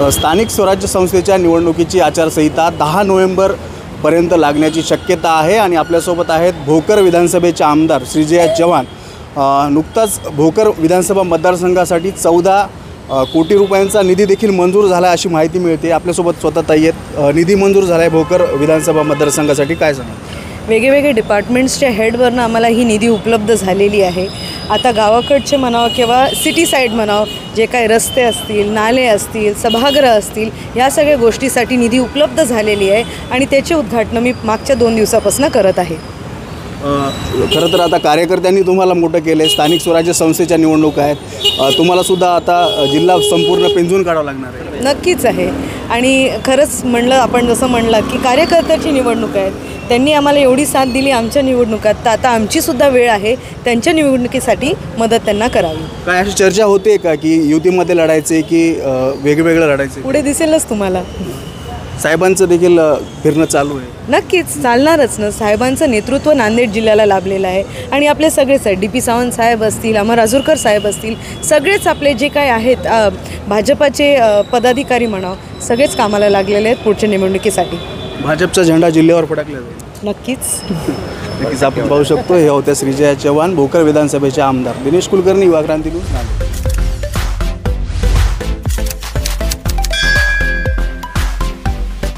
स्थानिक स्वराज्य संस्थेच्या निवडणुकीची आचारसंहिता 10 नोव्हेंबरपर्यंत लागण्याची शक्यता आहे आणि आपल्यासोबत आहेत भोकर विधानसभेचे आमदार श्रीजया चव्हाण। नुकताच भोकर विधानसभा मतदारसंघासाठी 14 कोटी रुपयांचा निधी देखील मंजूर झाला अशी माहिती मिळते। आपल्यासोबत स्वतः ताई आहेत। निधी मंजूर झाला आहे भोकर विधानसभा मतदारसंघासाठी, काय सांगा? वेगवेगळे डिपार्टमेंट्सच्या हेडवरनं आम्हाला ही निधी उपलब्ध झालेली आहे। आता गावाकडचे म्हणावं किंवा सिटी साईड म्हणावं, जे काही रस्ते असतील, नाले असतील, सभागृह असतील, या सगळ्या गोष्टीसाठी निधी उपलब्ध झालेली आहे आणि त्याचे उद्घाटन मी मागच्या 2 दिवसापासून करत आहे। खरं तर आता कार्यकर्त्यांनी तुम्हाला मोठं केलं आहे। स्थानिक स्वराज्य संस्थेच्या निवडणुका आहेत, तुम्हाला सुद्धा आता जिल्हा संपूर्ण पेंजून काढावं लागणार आहे। नक्कीच आहे आणि खरंच म्हणलं आपण जसं म्हणलं की कार्यकर्त्याची निवडणूक आहेत, त्यांनी आम्हाला एवढी साथ दिली आमच्या निवडणुकात, तर आता आमचीसुद्धा वेळ आहे त्यांच्या निवडणुकीसाठी मदत त्यांना करावी। काय अशी चर्चा होते का की युतीमध्ये लढायचे की वेगवेगळं लढायचे? पुढे दिसेलच तुम्हाला। साहेबांचं देखील फिरणं चालू आहे। नक्कीच चालणारच ना। साहेबांचं नेतृत्व नांदेड जिल्ह्याला लाभलेलं आहे आणि आपले सगळेच आहेत, DP सावंत साहेब असतील, अमर राजूरकर साहेब असतील, सगळेच आपले जे काय आहेत भाजपाचे पदाधिकारी म्हणावं, सगळेच कामाला लागलेले आहेत पुढच्या निवडणुकीसाठी। भाजपचा झेंडा जिल्ह्यावर फडकला जाईल। नक्कीच आपण पाहू शकतो। हे होत्या श्रीजया चव्हाण, भोकर विधानसभेचे आमदार। दिनेश कुलकर्णी, युवा क्रांती न्यूज, नांदेड।